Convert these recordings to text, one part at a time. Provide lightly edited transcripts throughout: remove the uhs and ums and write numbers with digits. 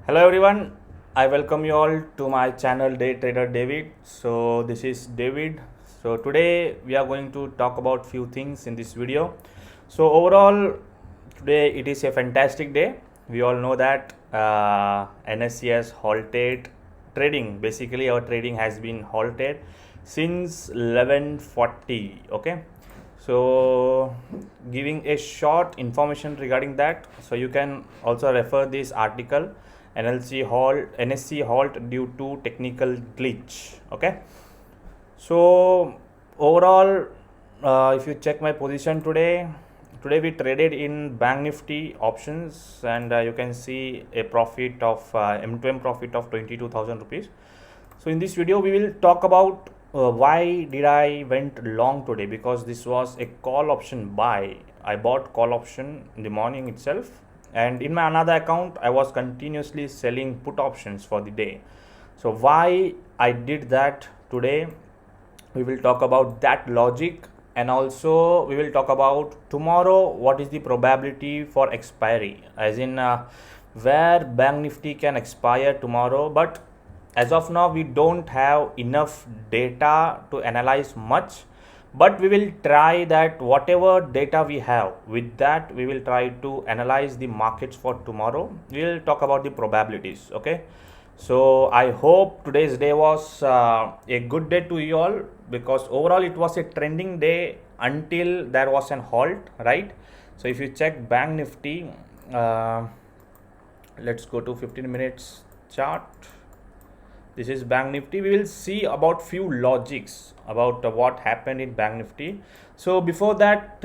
Hello everyone, I welcome you all to my channel Day Trader David. So this is David. So today we are going to talk about few things in this video. So overall today it is a fantastic day. We all know that NSE has halted trading. Basically our trading has been halted since 11:40. Okay. So giving a short information regarding that, so you can also refer this article NSE halt due to technical glitch. Okay, so overall if you check my position today we traded in Bank Nifty options, and you can see a profit of M2M profit of 22,000 rupees. So in this video we will talk about why did I went long today, because this was a call option buy. I bought call option in the morning itself, and in my another account I was continuously selling put options for the day. So why I did that today, we will talk about that logic, and also we will talk about tomorrow what is the probability for expiry, as in where Bank Nifty can expire tomorrow. But as of now we don't have enough data to analyze much, but we will try that whatever data we have, with that we will try to analyze the markets for tomorrow. We will talk about the probabilities. Okay, so I hope today's day was a good day to you all, because overall it was a trending day until there was an halt, right? So if you check Bank Nifty, let's go to 15 minutes chart. This is Bank Nifty. We will see about few logics about what happened in Bank Nifty. So before that,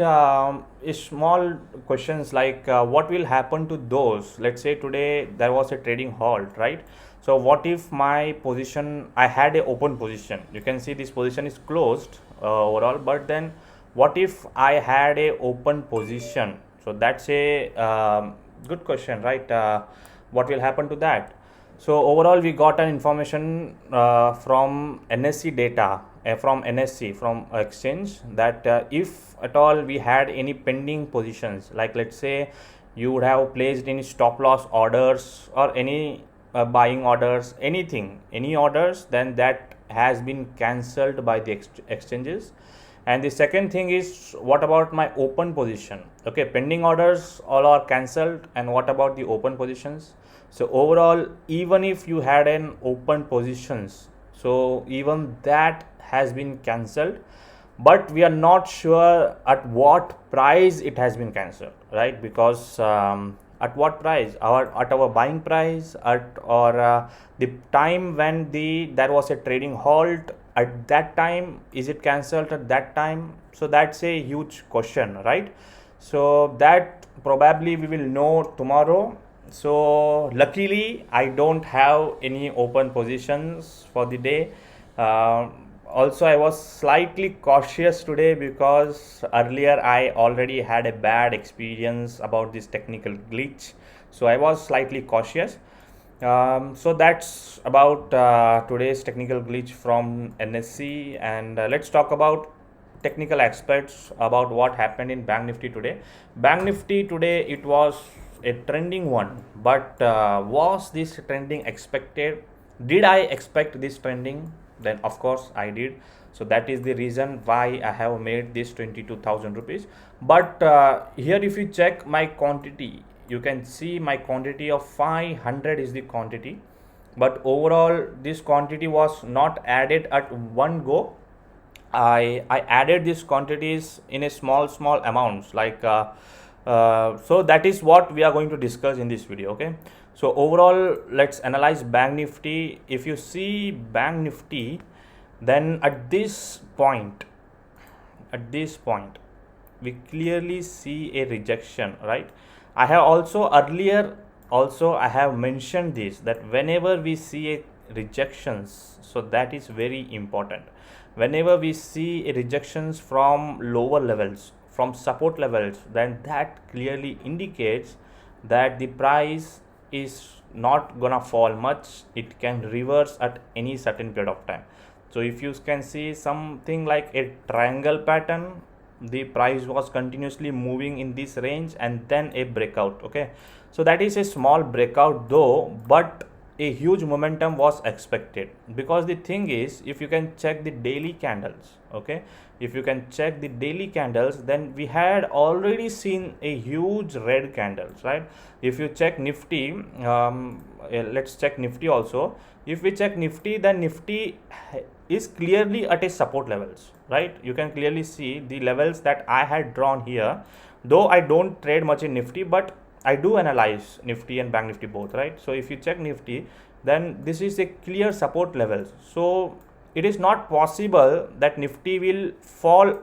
small questions like what will happen to those, let's say today there was a trading halt, right? So what if my position, I had a open position, you can see this position is closed overall, but then what if I had a open position? So that's a good question, right? What will happen to that? So overall we got an information from NSE data, from NSE, from exchange, that if at all we had any pending positions, like let's say you would have placed any stop loss orders or any buying orders, any orders, then that has been cancelled by the exchanges. And the second thing is, what about my open position? Okay, pending orders all are cancelled, and what about the open positions? So overall, even if you had an open positions, so even that has been cancelled, but we are not sure at what price it has been cancelled, right? Because at what price, at our buying price, or the time when there was a trading halt, at that time is it cancelled at that time? So that's a huge question, right? So that probably we will know tomorrow. So luckily I don't have any open positions for the day. Also I was slightly cautious today, because earlier I already had a bad experience about this technical glitch, so I was slightly cautious. So that's about today's technical glitch from NSE, and let's talk about technical aspects about what happened in Bank Nifty today. Bank Nifty today, it was a trending one, but was this trending expected? Did I expect this trending? Then of course I did. So that is the reason why I have made this 22,000 rupees. But here if you check my quantity, you can see my quantity of 500 is the quantity, but overall this quantity was not added at one go. I added these quantities in a small amounts, like so that is what we are going to discuss in this video. Okay, so overall let's analyze Bank Nifty. If you see Bank Nifty, then at this point we clearly see a rejection, right? I have also earlier I have mentioned this, that whenever we see a rejections, so that is very important. Whenever we see a rejections from lower levels, from support levels, then that clearly indicates that the price is not gonna fall much. It can reverse at any certain period of time. So if you can see something like a triangle pattern, the price was continuously moving in this range and then a breakout. Okay, so that is a small breakout though, but a huge momentum was expected, because the thing is, if you can check the daily candles, okay, if you can check the daily candles, then we had already seen a huge red candles, right? If you check Nifty, let's check Nifty also. If we check Nifty, then Nifty is clearly at a support levels, right? You can clearly see the levels that I had drawn here, though I don't trade much in Nifty, but I do analyze Nifty and Bank Nifty both, right? So if you check Nifty, then this is a clear support levels. So it is not possible that Nifty will fall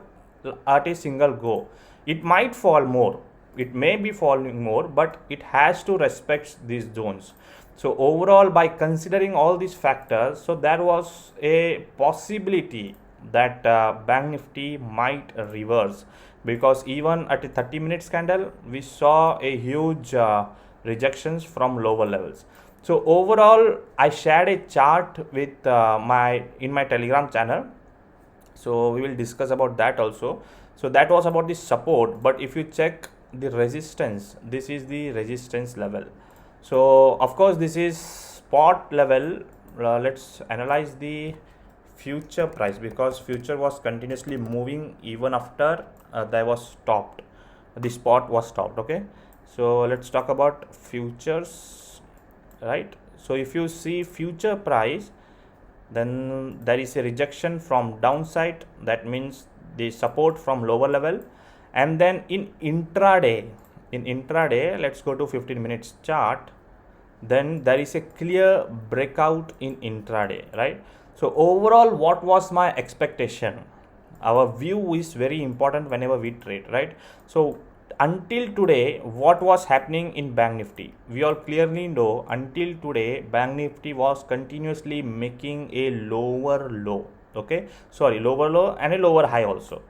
at a single go. It might fall more, it may be falling more, but it has to respect these zones. So overall, by considering all these factors, so there was a possibility that Bank Nifty might reverse, because even at a 30 minutes candle we saw a huge rejections from lower levels. So overall, I shared a chart with in my Telegram channel, so we will discuss about that also. So that was about the support, but if you check the resistance, this is the resistance level. So of course this is spot level. Let's analyze the future price, because future was continuously moving even after that was stopped, the spot was stopped. Okay, so let's talk about futures, right? So if you see future price, then there is a rejection from downside, that means the support from lower level. And then in intraday, let's go to 15 minutes chart, then there is a clear breakout in intraday, right? So overall, what was my expectation? Our view is very important whenever we trade, right? So until today, what was happening in Bank Nifty? We all clearly know, until today Bank Nifty was continuously making a lower low, okay, sorry, lower low and a lower high also.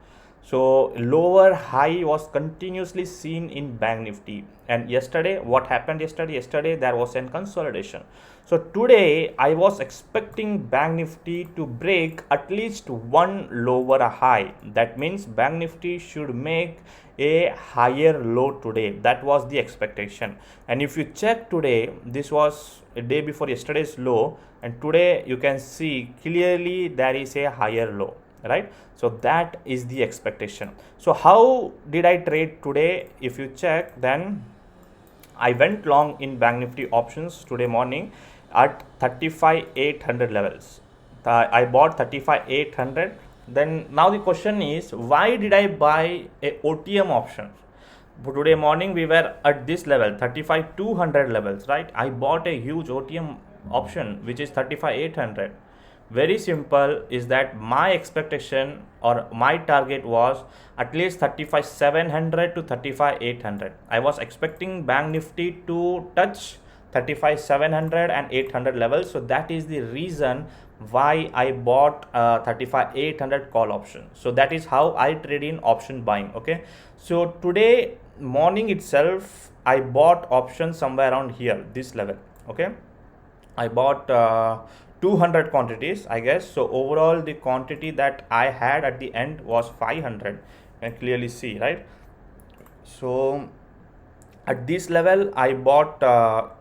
So lower high was continuously seen in Bank Nifty. And yesterday, what happened yesterday there was a consolidation. So today I was expecting Bank Nifty to break at least one lower high. That means Bank Nifty should make a higher low today. That was the expectation. And if you check today, this was a day before yesterday's low, and today you can see clearly there is a higher low, right? So that is the expectation. So how did I trade today? If you check, then I went long in Bank Nifty options today morning at 35,800 levels. I bought 35,800. Then now the question is, why did I buy a OTM option? Today morning we were at this level, 35,200 levels, right? I bought a huge OTM option which is 35,800. Very simple, is that my expectation or my target was at least 35,700 to 35,800. I was expecting Bank Nifty to touch 35,700 and 800 levels. So that is the reason why I bought 35,800 call option. So that is how I trade in option buying. Okay, so today morning itself I bought options somewhere around here, this level. Okay, I bought 200 quantities, I guess. So overall the quantity that I had at the end was 500. You can clearly see, right? So at this level I bought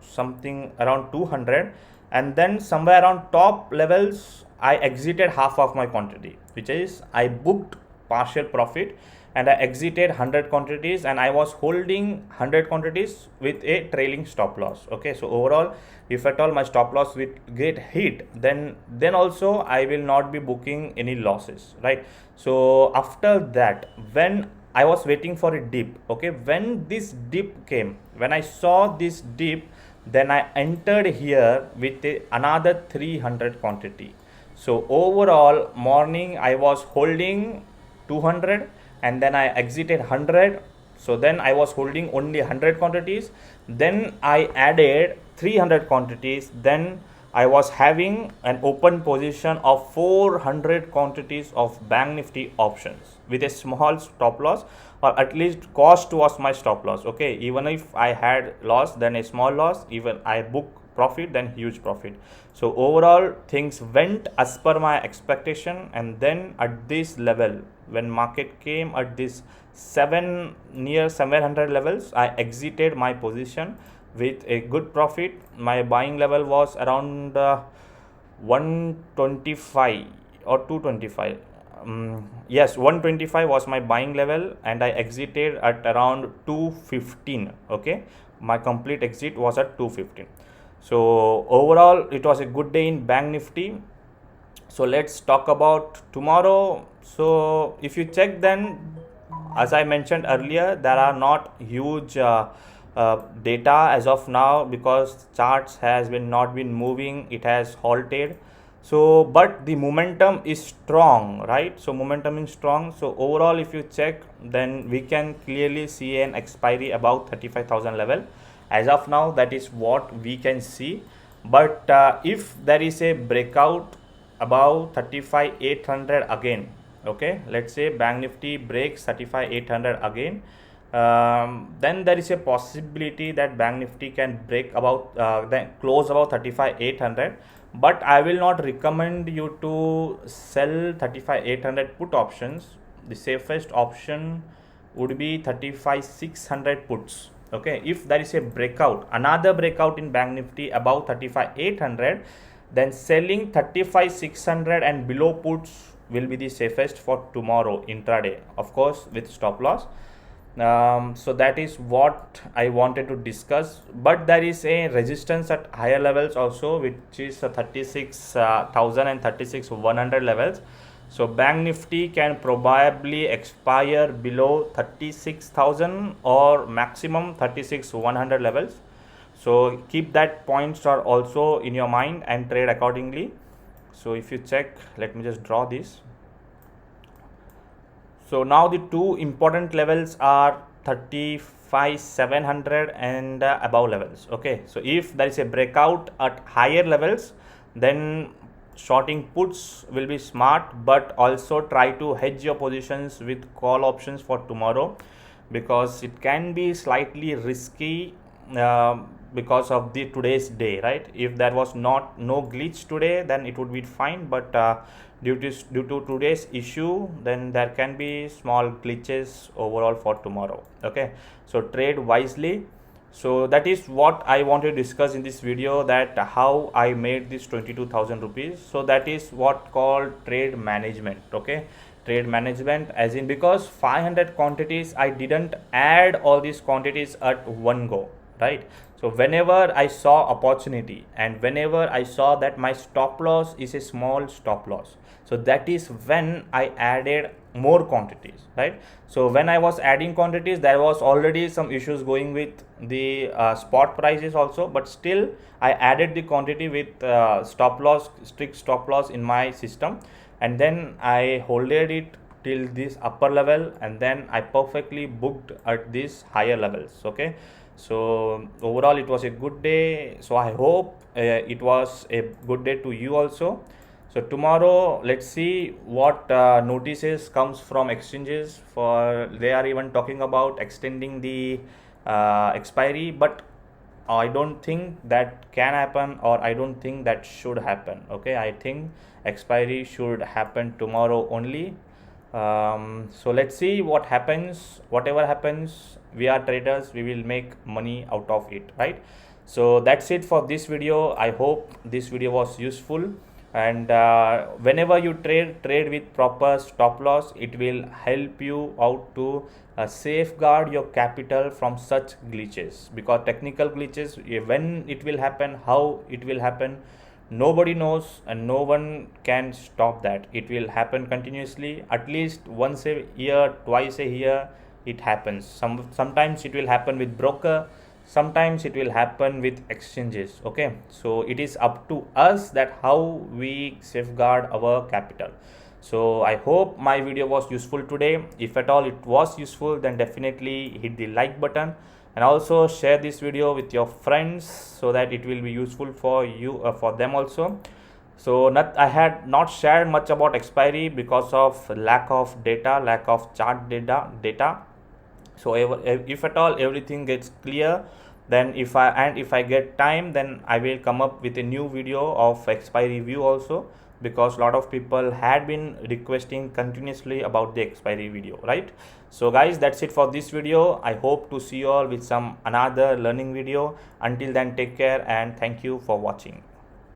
something around 200, and then somewhere around top levels I exited half of my quantity, which is I booked partial profit and I exited 100 quantities, and I was holding 100 quantities with a trailing stop loss. Okay, so overall, if at all my stop loss will get hit, then also I will not be booking any losses, right? So after that, when I was waiting for a dip, okay, when this dip came, when I saw this dip, then I entered here with another 300 quantity. So overall morning I was holding 200 and then I exited 100. So then I was holding only 100 quantities, then I added 300 quantities, then I was having an open position of 400 quantities of Bank Nifty options with a small stop loss, or at least cost was my stop loss. Okay, even if I had loss, then a small loss, even I book profit, then huge profit. So overall things went as per my expectation, and then at this level, when market came at this near 700 levels, I exited my position with a good profit. My buying level was around 125 or 225. Yes, 125 was my buying level, and I exited at around 215. Okay, my complete exit was at 215. So overall it was a good day in Bank Nifty. So let's talk about tomorrow. So if you check, then as I mentioned earlier, there are not huge data as of now, because charts has not been moving, it has halted. So but the momentum is strong, right? So momentum is strong. So overall if you check, then we can clearly see an expiry about 35,000 level as of now. That is what we can see. But if there is a breakout above 35,800 again, okay, let's say Bank Nifty breaks 35,800 again, then there is a possibility that Bank Nifty can break about then close about 35,800. But I will not recommend you to sell 35,800 put options. The safest option would be 35,600 puts. Okay, if there is a breakout, another breakout in Bank Nifty above 35,800, then selling 35,600 and below puts will be the safest for tomorrow intraday, of course with stop loss. So that is what I wanted to discuss. But there is a resistance at higher levels also, which is 36,000 and 36,100 levels. So Bank Nifty can probably expire below 36,000 or maximum 36,100 levels. So keep that points are also in your mind and trade accordingly. So if you check, let me just draw this. So now the two important levels are 35,700 and above levels. Okay, so if there is a breakout at higher levels, then shorting puts will be smart, but also try to hedge your positions with call options for tomorrow, because it can be slightly risky because of the today's day, right? If there was no glitch today, then it would be fine, but due to today's issue, then there can be small glitches overall for tomorrow. Okay, so trade wisely. So that is what I want to discuss in this video, that how I made this 22,000 rupees. So that is what called trade management. Okay, trade management, as in, because 500 quantities, I didn't add all these quantities at one go, right? So whenever I saw opportunity, and whenever I saw that my stop loss is a small stop loss, so that is when I added more quantities, right? So when I was adding quantities, there was already some issues going with the spot prices also, but still I added the quantity with stop loss, strict stop loss in my system, and then I holded it till this upper level, and then I perfectly booked at these higher levels. Okay, so overall it was a good day. So I hope it was a good day to you also. So tomorrow, let's see what notices comes from exchanges. For they are even talking about extending the expiry, but I don't think that can happen, or I don't think that should happen. Okay, I think expiry should happen tomorrow only. So let's see what happens. Whatever happens, we are traders, we will make money out of it, right? So that's it for this video. I hope this video was useful, and whenever you trade with proper stop loss, it will help you out to safeguard your capital from such glitches, because technical glitches, when it will happen, how it will happen, nobody knows, and no one can stop that. It will happen continuously, at least once a year, twice a year it happens. Sometimes it will happen with broker, sometimes it will happen with exchanges. Okay, so it is up to us that how we safeguard our capital. So I hope my video was useful today. If at all it was useful, then definitely hit the like button, and also share this video with your friends so that it will be useful for you, for them also. So I had not shared much about expiry because of lack of data, lack of chart data. So if at all everything gets clear, Then if I get time, then I will come up with a new video of expiry review also, because a lot of people had been requesting continuously about the expiry video, right? So guys, that's it for this video. I hope to see you all with some another learning video. Until then, take care and thank you for watching.